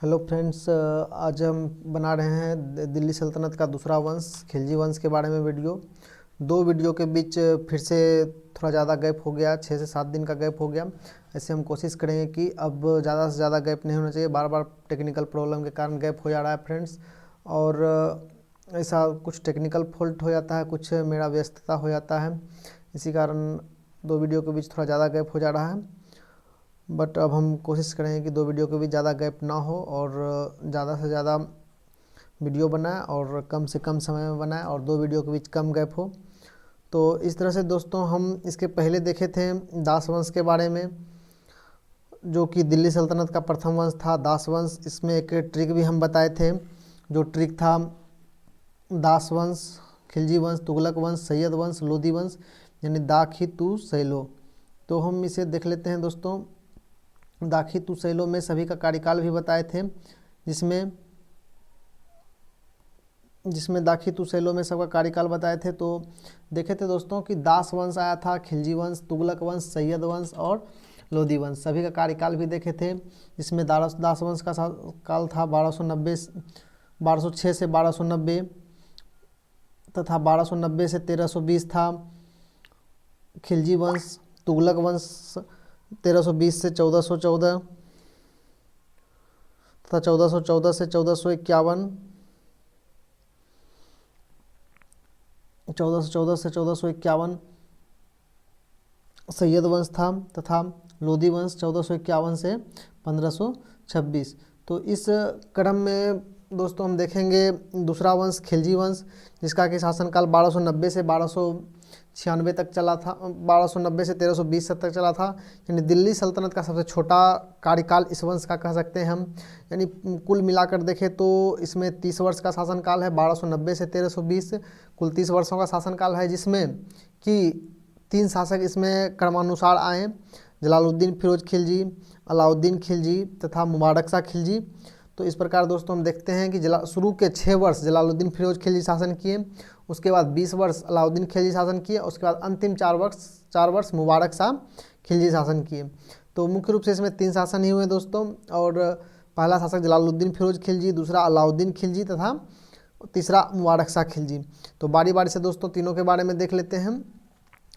Hello friends, आज हम बना रहे हैं दिल्ली सल्तनत का दूसरा वंश खिलजी वंश के बारे में वीडियो। दो वीडियो के बीच फिर से थोड़ा ज़्यादा गैप हो गया, 6 से 7 दिन का गैप हो गया। ऐसे हम कोशिश करेंगे कि अब ज़्यादा से ज़्यादा गैप नहीं होना चाहिए। बार बार टेक्निकल प्रॉब्लम के कारण गैप हो जा रहा है फ्रेंड्स, और ऐसा कुछ टेक्निकल फॉल्ट हो जाता है, कुछ मेरा व्यस्तता हो जाता है, इसी कारण दो वीडियो के बीच थोड़ा ज़्यादा गैप हो जा रहा है। बट अब हम कोशिश करेंगे कि दो वीडियो के बीच ज़्यादा गैप ना हो और ज़्यादा से ज़्यादा वीडियो बनाए और कम से कम समय में बनाए और दो वीडियो के बीच कम गैप हो। तो इस तरह से दोस्तों हम इसके पहले देखे थे दास वंश के बारे में, जो कि दिल्ली सल्तनत का प्रथम वंश था दास वंश। इसमें एक ट्रिक भी हम बताए थे, जो ट्रिक था दास वंश, खिलजी वंश, तुगलक वंश, सैयद वंश, लोदी वंश, यानी दाखी तू सैलो। तो हम इसे देख लेते हैं दोस्तों। दाखी तू सैलो में सभी का कार्यकाल भी बताए थे, जिसमें दाखी तू सैलो में सबका कार्यकाल बताए थे। तो देखे थे दोस्तों कि दास वंश आया था, खिलजी वंश, तुगलक वंश, सैयद वंश और लोदी वंश, सभी का कार्यकाल भी देखे थे। जिसमें दास वंश का काल था 1206 से 1290 तथा 1290 से 1320 था। खिलजी वंश, तुगलक वंश 1320 से 1414 तथा 1414 से 1451, 1414 से 1451 सैयद वंश था तथा लोदी वंश 1451 से 1526। तो इस क्रम में दोस्तों हम देखेंगे दूसरा वंश खिलजी वंश, जिसका कि शासनकाल 1290 से 1296 तक चला था, 1290 से 1320 तक चला था। यानी दिल्ली सल्तनत का सबसे छोटा कार्यकाल इस वंश का कह सकते हैं हम। यानी कुल मिलाकर देखें तो इसमें 30 वर्ष का शासनकाल है, 1290 से 1320 कुल 30 वर्षों का शासनकाल है, जिसमें कि 3 शासक इसमें क्रमानुसार आए, जलालुद्दीन फिरोज खिलजी, अलाउद्दीन खिलजी तथा मुबारक शाह खिलजी। तो इस प्रकार दोस्तों हम देखते हैं कि शुरू के 6 वर्ष जलालुद्दीन फिरोज खिलजी शासन किए, उसके बाद 20 वर्ष अलाउद्दीन खिलजी शासन किए, उसके बाद अंतिम 4 वर्ष मुबारक शाह खिलजी शासन किए। तो मुख्य रूप से इसमें 3 शासन ही हुए दोस्तों, और पहला शासक जलालुद्दीन फिरोज खिलजी, दूसरा अलाउद्दीन खिलजी तथा तीसरा मुबारक शाह खिलजी। तो बारी बारी से दोस्तों तीनों के बारे में देख लेते हैं।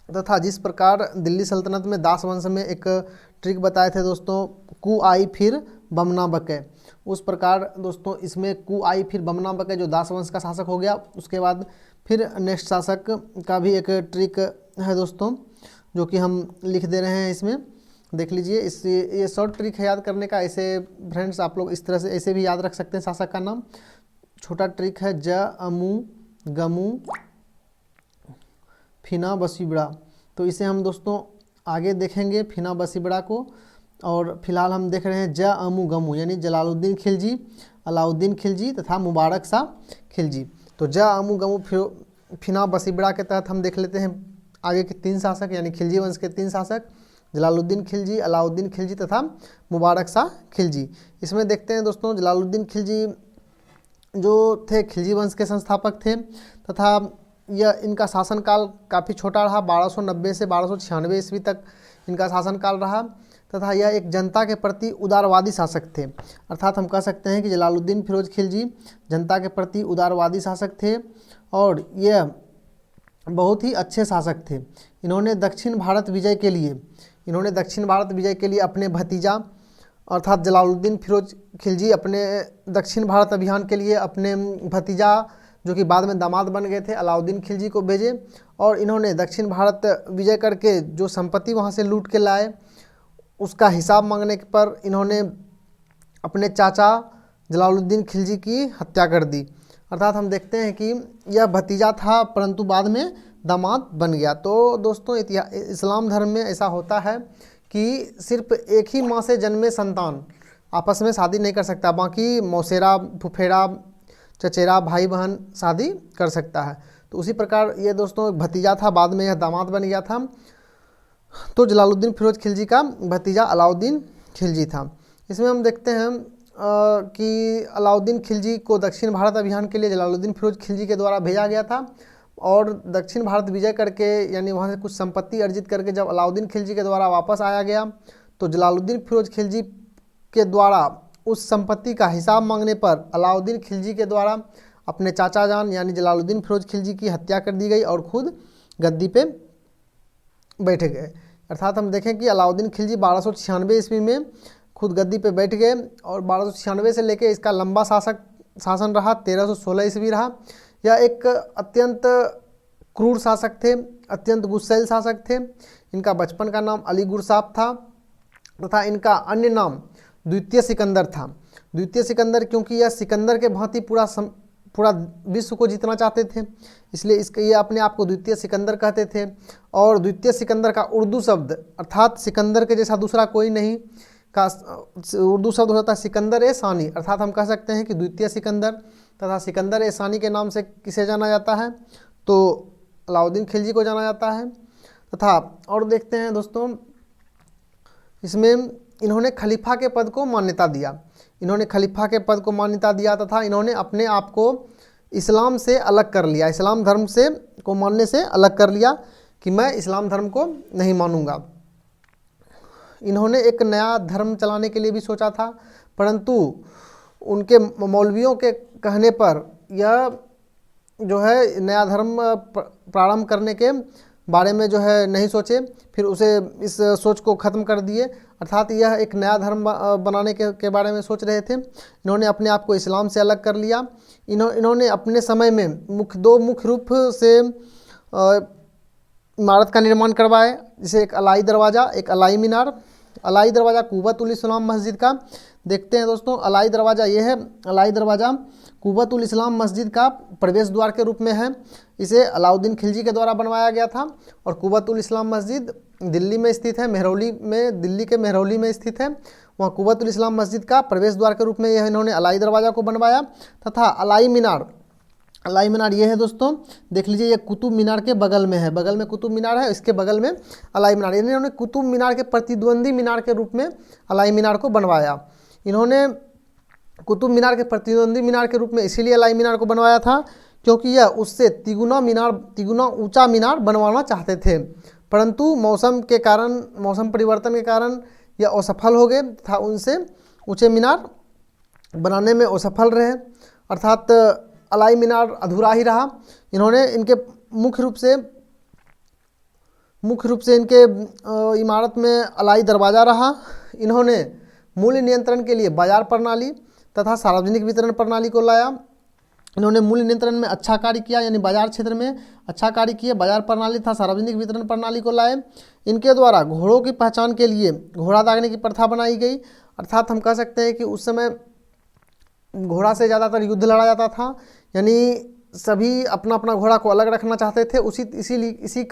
तथा जिस प्रकार दिल्ली सल्तनत में दास वंश में एक ट्रिक बताए थे दोस्तों, कु आई फिर बमना बके, उस प्रकार दोस्तों इसमें कु आई फिर बमना बके जो दास वंश का शासक हो गया, उसके बाद फिर नेक्स्ट शासक का भी एक ट्रिक है दोस्तों, जो कि हम लिख दे रहे हैं इसमें, देख लीजिए। ये शॉर्ट ट्रिक है याद करने का। ऐसे फ्रेंड्स आप लोग इस तरह से ऐसे भी याद रख सकते हैं शासक का नाम। छोटा ट्रिक है ज अमू गमू फिना बसीबड़ा। तो इसे हम दोस्तों आगे देखेंगे फिना बसीबड़ा को, और फिलहाल हम देख रहे हैं ज अमू गमू, यानी जलालुद्दीन खिलजी, अलाउद्दीन खिलजी तथा मुबारक शाह खिलजी। तो ज अमू गमू फिना बसीबड़ा के तहत हम देख लेते हैं आगे के 3 शासक, यानी खिलजी वंश के 3 शासक, जलालुद्दीन खिलजी, अलाउद्दीन खिलजी तथा मुबारक शाह खिलजी। इसमें देखते हैं दोस्तों जलालुद्दीन खिलजी जो थे खिलजी वंश के संस्थापक थे, तथा यह इनका शासनकाल काफ़ी छोटा रहा, 1290 से 1296 ईस्वी तक इनका शासनकाल रहा। तथा यह एक जनता के प्रति उदारवादी शासक थे, अर्थात हम कह सकते हैं कि जलालुद्दीन फिरोज खिलजी जनता के प्रति उदारवादी शासक थे और यह बहुत ही अच्छे शासक थे। इन्होंने दक्षिण भारत विजय के लिए अपने भतीजा अर्थात जलालुद्दीन फिरोज खिलजी अपने दक्षिण भारत अभियान के लिए अपने भतीजा, जो कि बाद में दामाद बन गए थे, अलाउद्दीन खिलजी को भेजे, और इन्होंने दक्षिण भारत विजय करके जो संपत्ति वहाँ से लूट के लाए, उसका हिसाब मांगने पर इन्होंने अपने चाचा जलालुद्दीन खिलजी की हत्या कर दी। अर्थात हम देखते हैं कि यह भतीजा था परंतु बाद में दामाद बन गया। तो दोस्तों इस्लाम धर्म में ऐसा होता है कि सिर्फ एक ही माँ से जन्मे संतान आपस में शादी नहीं कर सकता, बाकी मौसेरा, फुफेरा, चचेरा, भाई बहन शादी कर सकता है। तो उसी प्रकार ये दोस्तों एक भतीजा था, बाद में यह दामाद बन गया था। तो जलालुद्दीन फिरोज खिलजी का भतीजा अलाउद्दीन खिलजी था। इसमें हम देखते हैं कि अलाउद्दीन खिलजी को दक्षिण भारत अभियान के लिए जलालुद्दीन फिरोज खिलजी के द्वारा भेजा गया था, और दक्षिण भारत विजय करके यानी वहाँ से कुछ संपत्ति अर्जित करके जब अलाउद्दीन खिलजी के द्वारा वापस आया गया, तो जलालुद्दीन फिरोज खिलजी के द्वारा उस संपत्ति का हिसाब मांगने पर अलाउद्दीन खिलजी के द्वारा अपने चाचा जान यानी जलालुद्दीन फिरोज खिलजी की हत्या कर दी गई और खुद गद्दी पे बैठ गए। अर्थात हम देखें कि अलाउद्दीन खिलजी 1296 ईस्वी में खुद गद्दी पे बैठ गए और 1296 से लेकर इसका लंबा शासन रहा, 1316 ईस्वी रहा। यह एक अत्यंत क्रूर शासक थे, अत्यंत गुस्सैल शासक थे। इनका बचपन का नाम अली गुरसाब था तथा इनका अन्य नाम द्वितीय सिकंदर था। द्वितीय सिकंदर क्योंकि यह सिकंदर के भांति पूरा विश्व को जीतना चाहते थे, इसलिए इसके ये अपने आप को द्वितीय सिकंदर कहते थे। और द्वितीय सिकंदर का उर्दू शब्द अर्थात सिकंदर के जैसा दूसरा कोई नहीं का उर्दू शब्द होता है सिकंदर ए सानी। अर्थात हम कह सकते हैं कि द्वितीय सिकंदर तथा सिकंदर ए सानी के नाम से किसे जाना जाता है, तो अलाउद्दीन खिलजी को जाना जाता है। तथा और देखते हैं दोस्तों, इसमें इन्होंने खलीफा के पद को मान्यता दिया। इन्होंने खलीफा के पद को मान्यता दिया तथा इन्होंने अपने आप को इस्लाम से अलग कर लिया, इस्लाम धर्म से को मानने से अलग कर लिया कि मैं इस्लाम धर्म को नहीं मानूंगा। इन्होंने एक नया धर्म चलाने के लिए भी सोचा था, परंतु उनके मौलवियों के कहने पर यह जो है नया धर्म प्रारंभ करने के बारे में जो है नहीं सोचे, फिर उसे इस सोच को ख़त्म कर दिए। अर्थात यह एक नया धर्म बनाने के बारे में सोच रहे थे। इन्होंने अपने आप को इस्लाम से अलग कर लिया। इन्होंने अपने समय में दो मुख्य रूप से इमारत का निर्माण करवाए, जैसे एक अलाई दरवाज़ा, एक अलाई मीनार। अलाई दरवाज़ा कुव्वतुल इस्लाम मस्जिद का देखते हैं दोस्तों। अलाई दरवाज़ा ये है, अलाई दरवाज़ा कुव्वतुल इस्लाम मस्जिद का प्रवेश द्वार के रूप में है। इसे अलाउद्दीन खिलजी के द्वारा बनवाया गया था। और कुव्वतुल इस्लाम मस्जिद दिल्ली में स्थित है, मेहरौली में, दिल्ली के मेहरौली में स्थित है। वहाँ कुव्वतुल इस्लाम मस्जिद का प्रवेश द्वार के रूप में यह इन्होंने अलाई दरवाज़ा को बनवाया। तथा अलाई मीनार, अलाई मीनार ये है दोस्तों, देख लीजिए, ये कुतुब मीनार के बगल में है, बगल में कुतुब मीनार है, इसके बगल में अलाई मीनार। इन्होंने कुतुब मीनार के प्रतिद्वंदी मीनार के रूप में अलाई मीनार को बनवाया। इन्होंने कुतुब मीनार के प्रतिद्वंदी मीनार के रूप में इसीलिए अलाई मीनार को बनवाया था क्योंकि यह उससे तिगुना ऊंचा मीनार बनवाना चाहते थे, परंतु मौसम परिवर्तन के कारण यह असफल हो गए तथा उनसे ऊंचे मीनार बनाने में असफल रहे। अर्थात अलाई मीनार अधूरा ही रहा। इन्होंने इनके मुख्य रूप से इनके इमारत में अलाई दरवाज़ा रहा। इन्होंने मूल्य नियंत्रण के लिए बाजार प्रणाली तथा सार्वजनिक वितरण प्रणाली को लाया। इन्होंने मूल्य नियंत्रण में अच्छा कार्य किया, यानी बाजार क्षेत्र में अच्छा कार्य किए, बाजार प्रणाली तथा सार्वजनिक वितरण प्रणाली को लाए। इनके द्वारा घोड़ों की पहचान के लिए घोड़ा दागने की प्रथा बनाई गई। अर्थात हम कह सकते हैं कि उस समय घोड़ा से ज़्यादातर युद्ध लड़ा जाता था, यानी सभी अपना अपना घोड़ा को अलग रखना चाहते थे। इसी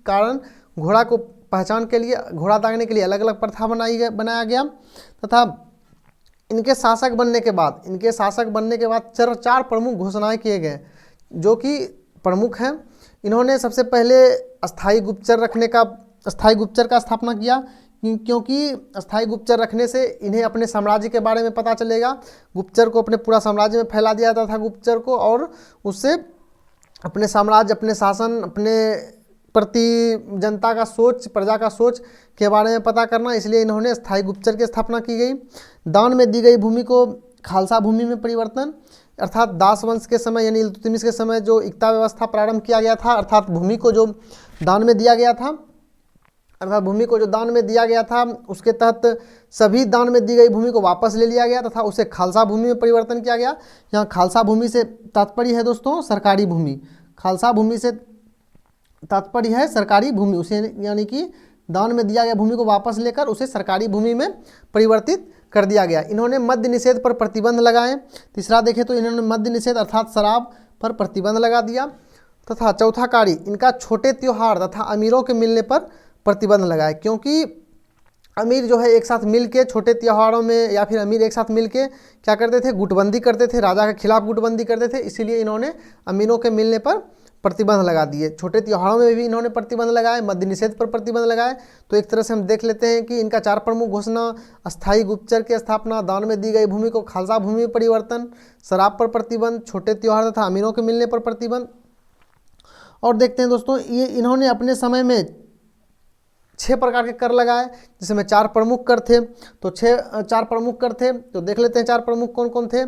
कारण घोड़ा को पहचान के लिए, घोड़ा दागने के लिए अलग अलग प्रथा बनाया गया। तथा इनके शासक बनने के बाद चार प्रमुख घोषणाएं किए गए जो कि प्रमुख हैं। इन्होंने सबसे पहले अस्थाई गुप्तचर का स्थापना किया, क्योंकि अस्थाई गुप्तचर रखने से इन्हें अपने साम्राज्य के बारे में पता चलेगा। गुप्तचर को अपने पूरा साम्राज्य में फैला दिया जाता था गुप्तचर को, और उससे अपने साम्राज्य, अपने शासन, अपने प्रति जनता का सोच, प्रजा का सोच के बारे में पता करना, इसलिए इन्होंने स्थायी गुप्तचर की स्थापना की गई। दान में दी गई भूमि को खालसा भूमि में परिवर्तन, अर्थात दास वंश के समय यानी इल्तुतमिश के समय जो इक्ता व्यवस्था प्रारंभ किया गया था, अर्थात भूमि को जो दान में दिया गया था उसके तहत सभी दान में दी गई भूमि को वापस ले लिया गया तथा उसे खालसा भूमि में परिवर्तन किया गया। यहाँ खालसा भूमि से तात्पर्य है दोस्तों सरकारी भूमि। खालसा भूमि से तात्पर्य है सरकारी भूमि, उसे यानी कि दान में दिया गया भूमि को वापस लेकर उसे सरकारी भूमि में परिवर्तित कर दिया गया। इन्होंने मद्य निषेध पर प्रतिबंध लगाए। तीसरा देखें तो इन्होंने मद्य निषेध अर्थात शराब पर प्रतिबंध लगा दिया। तथा चौथा कार्य इनका छोटे त्योहार तथा अमीरों के मिलने पर प्रतिबंध लगाए, क्योंकि अमीर जो है एक साथ मिल के छोटे त्योहारों में या फिर अमीर एक साथ मिल के क्या करते थे, गुटबंदी करते थे, राजा के खिलाफ गुटबंदी करते थे, इसीलिए इन्होंने अमीरों के मिलने पर प्रतिबंध लगा दिए। छोटे त्योहारों में भी इन्होंने प्रतिबंध लगाए, मद्य निषेध पर प्रतिबंध लगाए। तो एक तरह से हम देख लेते हैं कि इनका चार प्रमुख घोषणा, अस्थायी गुप्तचर की स्थापना, दान में दी गई भूमि को खालसा भूमि में परिवर्तन, शराब पर प्रतिबंध, छोटे त्योहार तथा अमीरों के मिलने पर प्रतिबंध। और देखते हैं दोस्तों, ये इन्होंने अपने समय में 6 प्रकार के कर लगाए, जिसमें 4 प्रमुख कर थे। तो 4 प्रमुख कर थे, तो देख लेते हैं 4 प्रमुख कौन कौन थे।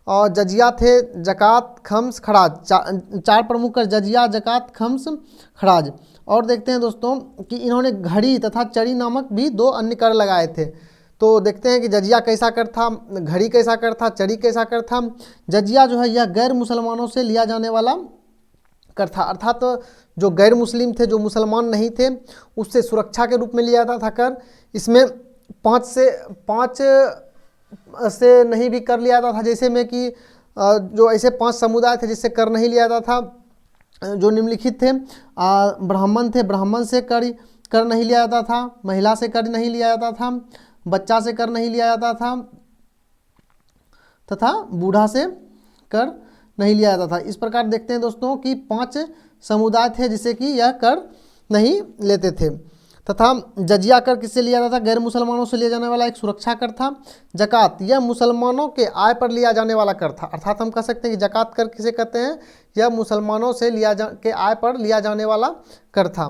और जजिया थे, जकात, खम्स, खराज। 4 प्रमुख कर जजिया, जकात, खम्स, खराज। और देखते हैं दोस्तों कि इन्होंने घड़ी तथा चरी नामक भी 2 अन्य कर लगाए थे। तो देखते हैं कि जजिया कैसा कर था, घड़ी कैसा कर था, चरी कैसा कर था। जजिया जो है यह गैर मुसलमानों से लिया जाने वाला कर था, अर्थात जो गैर मुस्लिम थे, जो मुसलमान नहीं थे, उससे सुरक्षा के रूप में लिया जाता था कर। इसमें 5 से नहीं भी कर लिया जाता था, जैसे में कि जो ऐसे 5 समुदाय थे जिससे कर नहीं लिया जाता था, जो निम्नलिखित थे। ब्राह्मण थे, ब्राह्मण से कर नहीं लिया जाता था, महिला से कर नहीं लिया जाता था, बच्चा से कर नहीं लिया जाता था, तथा बूढ़ा से कर नहीं लिया जाता था। इस प्रकार देखते हैं दोस्तों कि 5 समुदाय थे जिससे कि यह कर नहीं लेते थे। तथा जजिया कर किससे लिया जाता था, गैर मुसलमानों से लिया जाने वाला एक सुरक्षा कर था। जकात यह मुसलमानों के आय पर लिया जाने वाला कर था, अर्थात हम कह सकते हैं कि जकात कर किसे कहते हैं, यह मुसलमानों से के आय पर लिया जाने वाला कर था।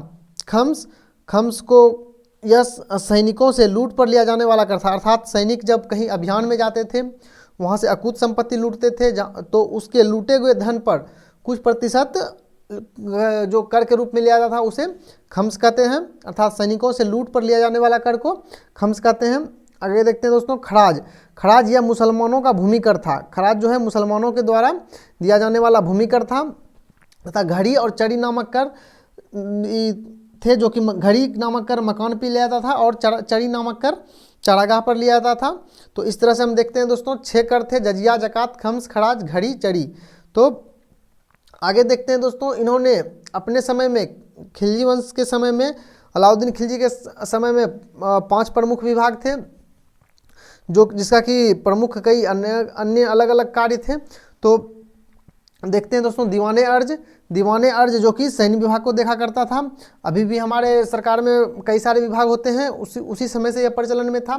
खम्स को यह सैनिकों से लूट पर लिया जाने वाला कर था, अर्थात सैनिक जब कहीं अभियान में जाते थे, वहाँ से अकूत संपत्ति लूटते थे, तो उसके लूटे हुए धन पर कुछ प्रतिशत जो कर के रूप में लिया जाता था उसे खम्स कहते हैं, अर्थात सैनिकों से लूट पर लिया जाने वाला कर को खम्स कहते हैं। आगे देखते हैं दोस्तों खराज। खराज यह मुसलमानों का भूमि कर था, खराज जो है मुसलमानों के द्वारा दिया जाने वाला भूमि कर था। तथा घड़ी और चरी नामक कर थे, जो कि घड़ी नामक कर मकान पे लिया जाता था और चरी नामक कर चारागाह पर लिया जाता था। तो इस तरह से हम देखते हैं दोस्तों 6 कर थे, जजिया, जकात, खम्स, खराज, घड़ी, चरी। तो आगे देखते हैं दोस्तों, इन्होंने अपने समय में, खिलजी वंश के समय में, अलाउद्दीन खिलजी के समय में 5 प्रमुख विभाग थे, जो जिसका कि प्रमुख कई अन्य अलग अलग कार्य थे। तो देखते हैं दोस्तों दीवाने अर्ज जो कि सैन्य विभाग को देखा करता था। अभी भी हमारे सरकार में कई सारे विभाग होते हैं, उसी समय से यह प्रचलन में था।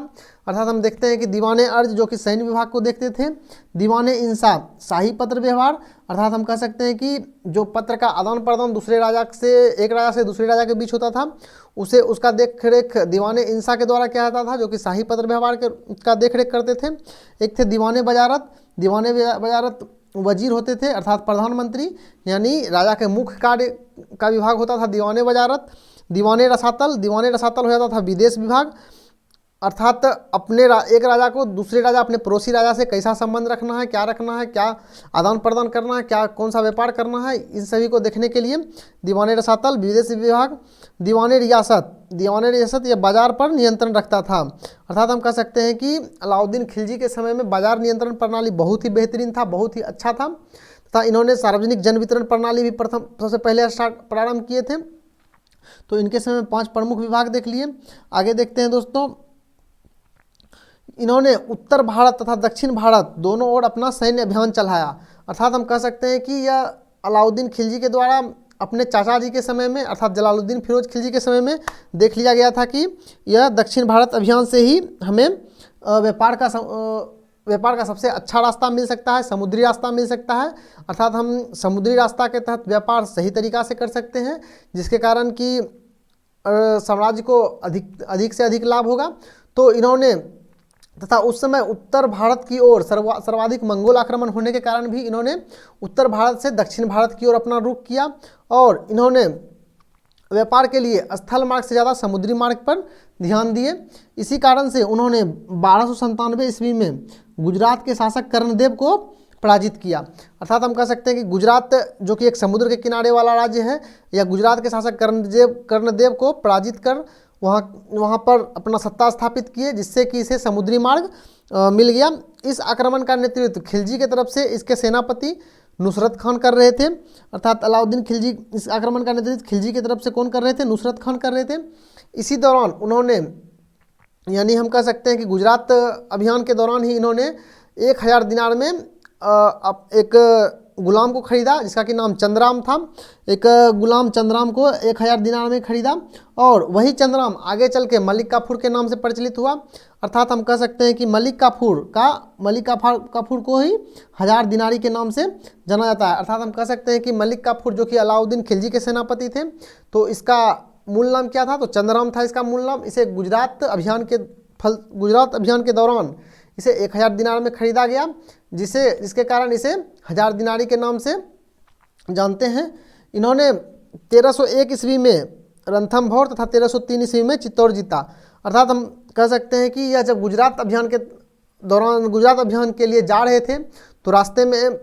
अर्थात हम देखते हैं कि दीवाने अर्ज जो कि सैन्य विभाग को देखते थे। दीवाने इंसाफ शाही पत्र व्यवहार, अर्थात हम कह सकते हैं कि जो पत्र का आदान प्रदान दूसरे राजा से, एक राजा से दूसरे राजा के बीच होता था, उसका देख रेख दीवाने इंसा के द्वारा किया जाता था, जो कि शाही पत्र व्यवहार का देख रेख करते थे। एक थे दीवाने वजारत वजीर होते थे, अर्थात प्रधानमंत्री, यानी राजा के मुख्य कार्य का विभाग होता था दीवाने वजारत। दीवाने रसातल हो जाता था विदेश विभाग, अर्थात एक राजा को दूसरे राजा, अपने पड़ोसी राजा से कैसा संबंध रखना है, क्या आदान प्रदान करना है, कौन सा व्यापार करना है, इन सभी को देखने के लिए दीवाने रसातल विदेश विभाग। दीवाने रियासत यह बाजार पर नियंत्रण रखता था, अर्थात हम कह सकते हैं कि अलाउद्दीन खिलजी के समय में बाजार नियंत्रण प्रणाली बहुत ही बेहतरीन था, बहुत ही अच्छा था। तथा इन्होंने सार्वजनिक जन वितरण प्रणाली भी सबसे पहले प्रारंभ किए थे। तो इनके समय में 5 प्रमुख विभाग देख लिए। आगे देखते हैं दोस्तों, इन्होंने उत्तर भारत तथा दक्षिण भारत दोनों ओर अपना सैन्य अभियान चलाया, अर्थात हम कह सकते हैं कि यह अलाउद्दीन खिलजी के द्वारा अपने चाचा जी के समय में, अर्थात जलालुद्दीन फिरोज खिलजी के समय में देख लिया गया था कि यह दक्षिण भारत अभियान से ही हमें व्यापार का सबसे अच्छा रास्ता मिल सकता है, समुद्री रास्ता मिल सकता है, अर्थात हम समुद्री रास्ता के तहत व्यापार सही तरीक़ा से कर सकते हैं, जिसके कारण कि साम्राज्य को अधिक से अधिक लाभ होगा। तो इन्होंने, तथा उस समय उत्तर भारत की ओर सर्वाधिक मंगोल आक्रमण होने के कारण भी इन्होंने उत्तर भारत से दक्षिण भारत की ओर अपना रुख किया, और इन्होंने व्यापार के लिए स्थल मार्ग से ज़्यादा समुद्री मार्ग पर ध्यान दिए। इसी कारण से उन्होंने 1297 ईस्वी में गुजरात के शासक कर्णदेव को पराजित किया, अर्थात हम कह सकते हैं कि गुजरात जो कि एक समुद्र के किनारे वाला राज्य है, या गुजरात के शासक कर्णदेव को पराजित कर वहाँ पर अपना सत्ता स्थापित किए, जिससे कि इसे समुद्री मार्ग मिल गया। इस आक्रमण का नेतृत्व खिलजी के तरफ से इसके सेनापति नुसरत खान कर रहे थे, अर्थात अलाउद्दीन खिलजी, इस आक्रमण का नेतृत्व खिलजी की तरफ से कौन कर रहे थे, नुसरत खान कर रहे थे। इसी दौरान उन्होंने, यानी हम कह सकते हैं कि गुजरात अभियान के दौरान ही इन्होंने 1000 दिनार में एक गुलाम को खरीदा, जिसका कि नाम चंद्राम था। एक गुलाम चंद्राम को 1000 दिनार में खरीदा, और वही चंद्राम आगे चल के मलिक काफूर के नाम से प्रचलित हुआ, अर्थात हम कह सकते हैं कि मलिक काफूर को ही 1000 दिनारी के नाम से जाना जाता है। अर्थात हम कह सकते हैं कि मलिक काफूर जो कि अलाउद्दीन खिलजी के सेनापति थे, तो इसका मूल नाम क्या था? तो चंद्रराम था इसका मूल नाम। इसे गुजरात अभियान के दौरान इसे 1000 दिनार में खरीदा गया, जिसके कारण इसे 1000 दिनारी के नाम से जानते हैं। इन्होंने 1301 ईस्वी में रणथंभौर तथा 1303 ईस्वी में चित्तौड़ जीता। अर्थात हम कह सकते हैं कि यह जब गुजरात अभियान के दौरान गुजरात अभियान के लिए जा रहे थे तो रास्ते में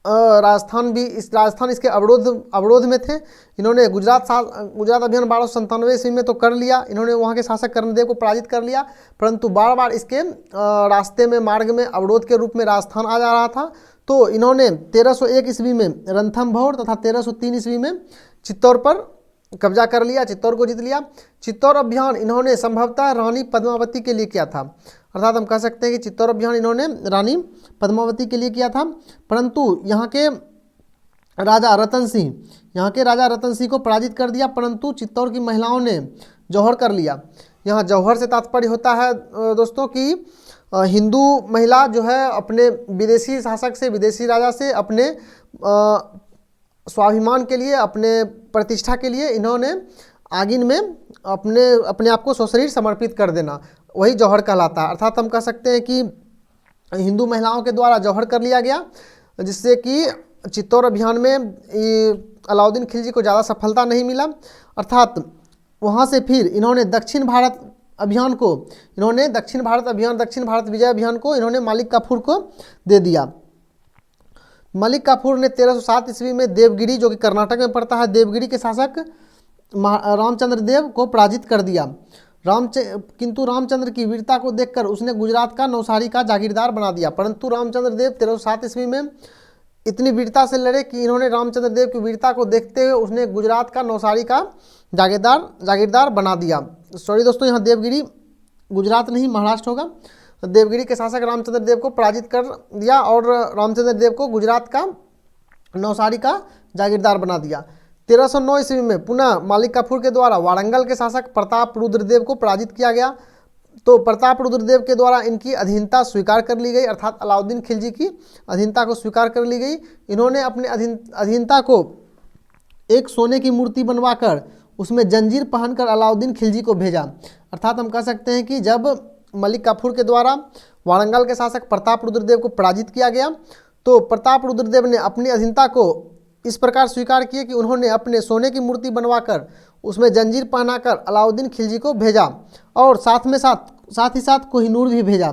राजस्थान इसके अवरोध में थे। इन्होंने गुजरात अभियान 1297 ईस्वी में तो कर लिया, इन्होंने वहाँ के शासक कर्णदेव को पराजित कर लिया, परंतु बार बार इसके रास्ते में मार्ग में अवरोध के रूप में राजस्थान आ जा रहा था। तो इन्होंने 1301 ईस्वी में रणथंभौर तथा 1303 ईस्वी में चित्तौड़ पर कब्जा कर लिया, चित्तौड़ को जीत लिया। चित्तौड़ अभियान इन्होंने संभवतः रानी पद्मावती के लिए किया था। अर्थात हम कह सकते हैं कि चित्तौड़ अभियान इन्होंने रानी पद्मावती के लिए किया था, परंतु यहाँ के राजा रतन सिंह को पराजित कर दिया, परंतु चित्तौड़ की महिलाओं ने जौहर कर लिया। यहाँ जौहर से तात्पर्य होता है दोस्तों कि हिंदू महिला जो है अपने विदेशी शासक से, विदेशी राजा से अपने स्वाभिमान के लिए, अपने प्रतिष्ठा के लिए इन्होंने आगिन में अपने आप को सशरीर समर्पित कर देना, वही जौहर कहलाता है। अर्थात हम कह सकते हैं कि हिंदू महिलाओं के द्वारा जौहर कर लिया गया, जिससे कि चित्तौड़ अभियान में अलाउद्दीन खिलजी को ज़्यादा सफलता नहीं मिला। अर्थात वहाँ से फिर इन्होंने दक्षिण भारत विजय अभियान को इन्होंने मलिक काफूर को दे दिया। मलिक काफूर ने 1307 ईस्वी में देवगिरी, जो कि कर्नाटक में पड़ता है, देवगिरी के शासक रामचंद्र देव को पराजित कर दिया। किंतु रामचंद्र की वीरता को देखकर उसने गुजरात का नौसारी का जागीरदार बना दिया, परंतु रामचंद्र देव 1307 ईस्वी में इतनी वीरता से लड़े कि इन्होंने रामचंद्र देव की वीरता को देखते हुए उसने गुजरात का नौसारी का जागीरदार बना दिया। सॉरी दोस्तों, यहाँ देवगिरी गुजरात नहीं महाराष्ट्र होगा। देवगिरी के शासक रामचंद्र देव को पराजित कर दिया और रामचंद्र देव को गुजरात का नौसारी का जागीरदार बना दिया। 1309 ईस्वी में पुनः मलिक काफूर के द्वारा वारंगल के शासक प्रताप रुद्रदेव को पराजित किया गया। तो प्रताप रुद्रदेव के द्वारा इनकी अधीनता स्वीकार कर ली गई, अर्थात अलाउद्दीन खिलजी की अधीनता को स्वीकार कर ली गई। इन्होंने अपने अधीनता को एक सोने की मूर्ति बनवाकर उसमें जंजीर पहनकर अलाउद्दीन खिलजी को भेजा। अर्थात हम कह सकते हैं कि जब मलिक काफूर के द्वारा वारंगल के शासक प्रताप रुद्रदेव को पराजित किया गया तो प्रताप रुद्रदेव ने अपनी अधीनता को इस प्रकार स्वीकार किए कि उन्होंने अपने सोने की मूर्ति बनवाकर उसमें जंजीर पहनाकर अलाउद्दीन खिलजी को भेजा और साथ ही साथ कोहिनूर भी भेजा,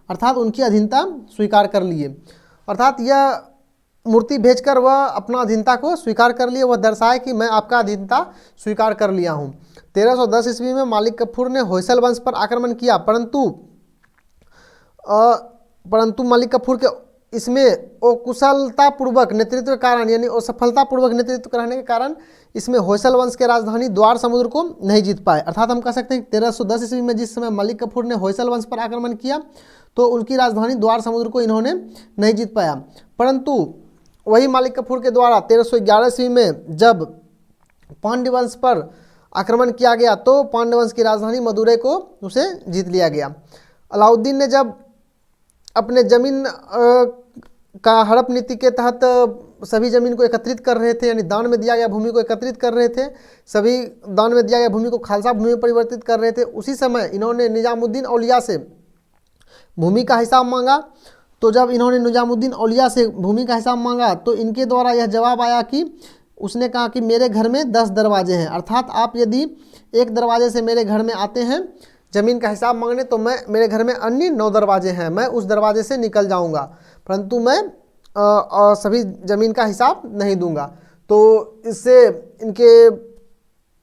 अर्थात उनकी अधीनता स्वीकार कर लिए। अर्थात यह मूर्ति भेजकर वह अपना अधीनता को स्वीकार कर लिए, वह दर्शाए कि मैं आपका अधीनता स्वीकार कर लिया हूँ। 1310 ईस्वी में मलिक काफूर ने होयसल वंश पर आक्रमण किया, परंतु मलिक काफूर के इसमें अकुशलतापूर्वक नेतृत्व के कारण, यानी असफलतापूर्वक नेतृत्व करने के कारण इसमें होयसल वंश के राजधानी द्वार समुद्र को नहीं जीत पाए। अर्थात हम कह सकते हैं 1310 ईस्वी में जिस समय मलिक काफूर ने होयसल वंश पर आक्रमण किया तो उनकी राजधानी द्वार समुद्र को इन्होंने नहीं जीत पाया, परंतु वही मलिक काफूर के द्वारा 1311 ईस्वी में जब पांड्य वंश पर आक्रमण किया गया तो पांड्य वंश की राजधानी मदुरै को उसे जीत लिया गया। अलाउद्दीन ने जब अपने जमीन का हड़प नीति के तहत सभी जमीन को एकत्रित कर रहे थे, यानी दान में दिया गया भूमि को एकत्रित कर रहे थे, सभी दान में दिया गया भूमि को खालसा भूमि में परिवर्तित कर रहे थे। उसी समय इन्होंने निजामुद्दीन औलिया से भूमि का हिसाब मांगा। तो जब इन्होंने निजामुद्दीन औलिया से भूमि का हिसाब मांगा तो इनके द्वारा यह जवाब आया कि उसने कहा कि मेरे घर में 10 दरवाजे हैं, अर्थात आप यदि एक दरवाजे से मेरे घर में आते हैं ज़मीन का हिसाब मांगने तो मेरे घर में अन्य 9 दरवाजे हैं, मैं उस दरवाजे से निकल जाऊंगा, परंतु मैं सभी ज़मीन का हिसाब नहीं दूंगा। तो इससे इनके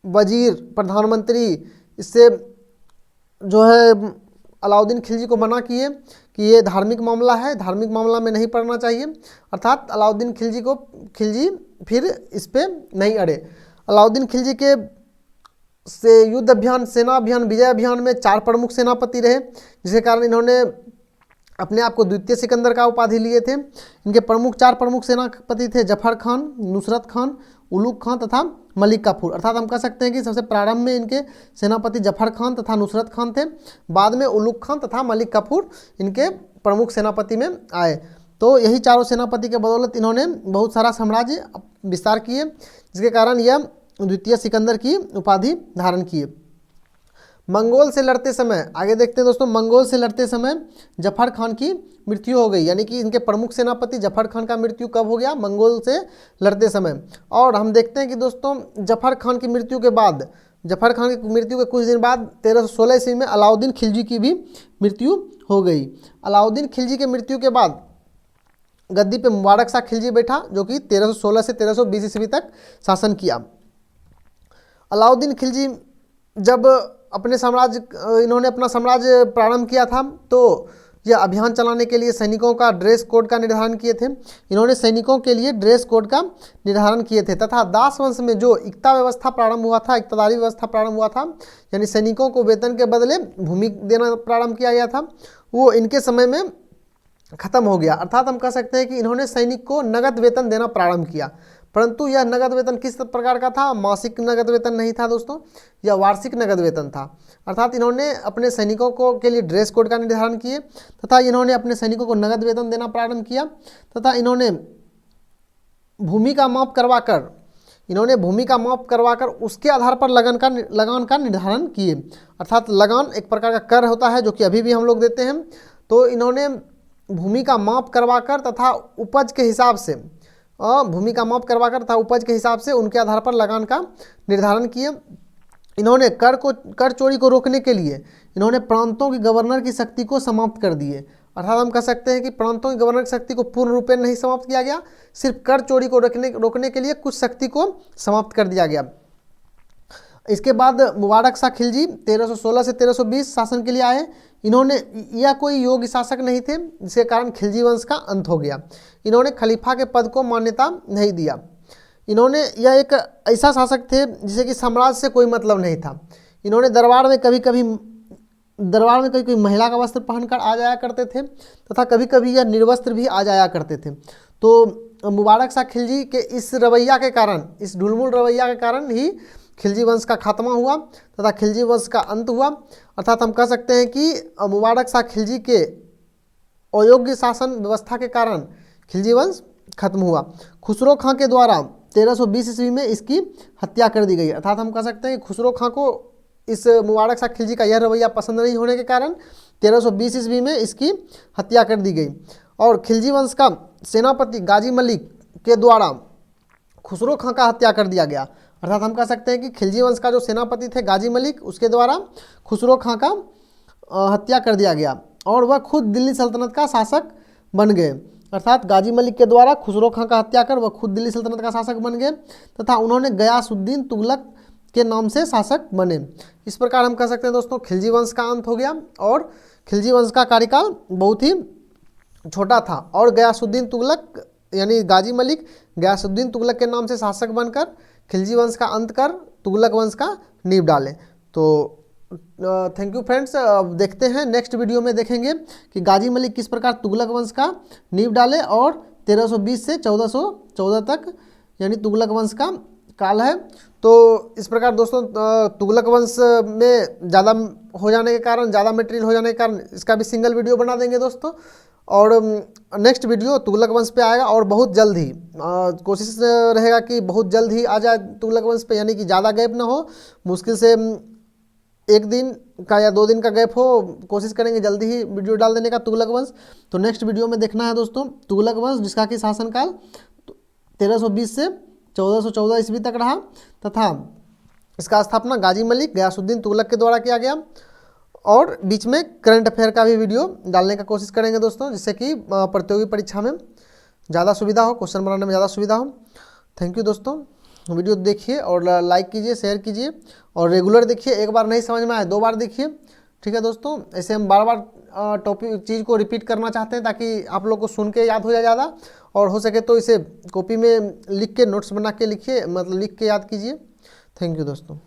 वजीर, प्रधानमंत्री इससे जो है अलाउद्दीन खिलजी को मना किए कि ये धार्मिक मामला है, धार्मिक मामला में नहीं पड़ना चाहिए। अर्थात अलाउद्दीन खिलजी फिर इस पर नहीं अड़े। अलाउद्दीन खिलजी के से युद्ध अभियान, सेना अभियान, विजय अभियान में 4 प्रमुख सेनापति रहे, जिसके कारण इन्होंने अपने आप को द्वितीय सिकंदर का उपाधि लिए थे। इनके 4 प्रमुख सेनापति थे जफर खान, नुसरत खान, उलुग खान तथा मलिक काफूर। अर्थात हम कह सकते हैं कि सबसे प्रारंभ में इनके सेनापति जफर खान तथा नुसरत खान थे, बाद में उलुग खान तथा मलिक काफूर इनके प्रमुख सेनापति में आए। तो यही चारों सेनापति के बदौलत इन्होंने बहुत सारा साम्राज्य विस्तार किए, जिसके कारण यह द्वितीय सिकंदर की उपाधि धारण किए। मंगोल से लड़ते समय, आगे देखते हैं दोस्तों, मंगोल से लड़ते समय जफर खान की मृत्यु हो गई, यानी कि इनके प्रमुख सेनापति जफर खान का मृत्यु कब हो गया? मंगोल से लड़ते समय। और हम देखते हैं कि दोस्तों जफर खान की मृत्यु के बाद, जफर खान की मृत्यु के कुछ दिन बाद 1316 ईस्वी में अलाउद्दीन खिलजी की भी मृत्यु हो गई। अलाउद्दीन खिलजी के मृत्यु के बाद गद्दी पे मुबारक शाह खिलजी बैठा, जो कि 1316 से 1320 ईस्वी तक शासन किया। अलाउद्दीन खिलजी जब इन्होंने अपना साम्राज्य प्रारंभ किया था, तो यह अभियान चलाने के लिए सैनिकों का ड्रेस कोड का निर्धारण किए थे। इन्होंने सैनिकों के लिए ड्रेस कोड का निर्धारण किए थे, तथा दास वंश में जो इक्ता व्यवस्था प्रारंभ हुआ था, इक्तादारी व्यवस्था प्रारंभ हुआ था, यानी सैनिकों को वेतन के बदले भूमि देना प्रारंभ किया गया था, वो इनके समय में खत्म हो गया। अर्थात हम कह सकते हैं कि इन्होंने सैनिक को नगद वेतन देना प्रारंभ किया, परंतु यह नगद वेतन किस प्रकार का था? मासिक नगद वेतन नहीं था दोस्तों, यह वार्षिक नगद वेतन था। अर्थात इन्होंने अपने सैनिकों को के लिए ड्रेस कोड का निर्धारण किए, तथा इन्होंने अपने सैनिकों को नगद वेतन देना प्रारंभ किया, तथा इन्होंने भूमि का माप करवाकर उसके आधार पर लगान का निर्धारण किए। अर्थात लगान एक प्रकार का कर होता है, जो कि अभी भी हम लोग देते हैं। तो इन्होंने भूमि का माप करवाकर तथा उपज के हिसाब से उनके आधार पर लगान का निर्धारण किए। इन्होंने कर चोरी को रोकने के लिए इन्होंने प्रांतों की गवर्नर की शक्ति को समाप्त कर दिए। अर्थात हम कह सकते हैं कि प्रांतों की गवर्नर की शक्ति को पूर्ण रूप में नहीं समाप्त किया गया, सिर्फ कर चोरी को रोकने के लिए कुछ शक्ति को समाप्त कर दिया गया। इसके बाद मुबारक शाह खिलजी 1316 से 1320 शासन के लिए आए। इन्होंने, यह कोई योग्य शासक नहीं थे, जिसके कारण खिलजी वंश का अंत हो गया। इन्होंने खलीफा के पद को मान्यता नहीं दिया। यह एक ऐसा शासक थे जिसे कि साम्राज्य से कोई मतलब नहीं था। इन्होंने दरबार में कभी कभी महिला का वस्त्र पहनकर आ जाया करते थे, तथा कभी कभी यह निर्वस्त्र भी आ जाया करते थे। तो मुबारक शाह खिलजी के इस रवैया के कारण, इस ढुलमुल रवैया के कारण ही खिलजी वंश का खात्मा हुआ तथा खिलजी वंश का अंत हुआ। अर्थात हम कह सकते हैं कि मुबारक शाह खिलजी के अयोग्य शासन व्यवस्था के कारण खिलजी वंश खत्म हुआ। खुसरो खां के द्वारा 1320 ईस्वी में इसकी हत्या कर दी गई। अर्थात हम कह सकते हैं कि खुसरो खां को इस मुबारक शाह खिलजी का यह रवैया पसंद नहीं होने के कारण 1320 ईस्वी में इसकी हत्या कर दी गई। और खिलजी वंश का सेनापति गाजी मलिक के द्वारा खुसरो खां का हत्या कर दिया गया। अर्थात हम कह सकते हैं कि खिलजी वंश का जो सेनापति थे गाजी मलिक, उसके द्वारा खुसरो खां का हत्या कर दिया गया और वह खुद दिल्ली सल्तनत का शासक बन गए। अर्थात गाजी मलिक के द्वारा खुसरो खां का हत्या कर वह खुद दिल्ली सल्तनत का शासक बन गए तथा उन्होंने गयासुद्दीन तुगलक के नाम से शासक बने। इस प्रकार हम कह सकते हैं दोस्तों खिलजी वंश का अंत हो गया और खिलजी वंश का कार्यकाल बहुत ही छोटा था और गयासुद्दीन तुगलक यानी गाजी मलिक गयासुद्दीन तुगलक के नाम से शासक बनकर खिलजी वंश का अंत कर तुगलक वंश का नींव डाले। तो थैंक यू फ्रेंड्स। अब देखते हैं नेक्स्ट वीडियो में देखेंगे कि गाजी मलिक किस प्रकार तुगलक वंश का नींव डाले और 1320 से 1414 तक यानी तुगलक वंश का काल है। तो इस प्रकार दोस्तों तुगलक वंश में ज़्यादा हो जाने के कारण, ज़्यादा मटेरियल हो जाने के कारण इसका भी सिंगल वीडियो बना देंगे दोस्तों। और नेक्स्ट वीडियो तुगलक वंश पे आएगा और बहुत जल्द ही कोशिश रहेगा कि बहुत जल्द ही आ जाए तुगलक वंश पे, यानी कि ज़्यादा गैप ना हो, मुश्किल से 1 दिन का या 2 दिन का गैप हो। कोशिश करेंगे जल्दी ही वीडियो डाल देने का तुगलक वंश। तो नेक्स्ट वीडियो में देखना है दोस्तों तुगलक वंश, जिसका कि शासनकाल 1320 से 1414 ईस्वी तक रहा तथा इसका स्थापना गाजी मलिक गयासुद्दीन तुगलक के द्वारा किया गया। और बीच में करंट अफेयर का भी वीडियो डालने का कोशिश करेंगे दोस्तों, जिससे कि प्रतियोगी परीक्षा में ज़्यादा सुविधा हो, क्वेश्चन बनाने में ज़्यादा सुविधा हो। थैंक यू दोस्तों। वीडियो देखिए और लाइक कीजिए, शेयर कीजिए और रेगुलर देखिए। एक बार नहीं समझ में आए 2 बार देखिए, ठीक है दोस्तों। ऐसे हम बार बार टॉपिक चीज़ को रिपीट करना चाहते हैं ताकि आप लोग को सुन के याद हो जाए ज़्यादा, और हो सके तो इसे कॉपी में लिख के नोट्स बना के लिखिए, मतलब लिख के याद कीजिए। थैंक यू दोस्तों।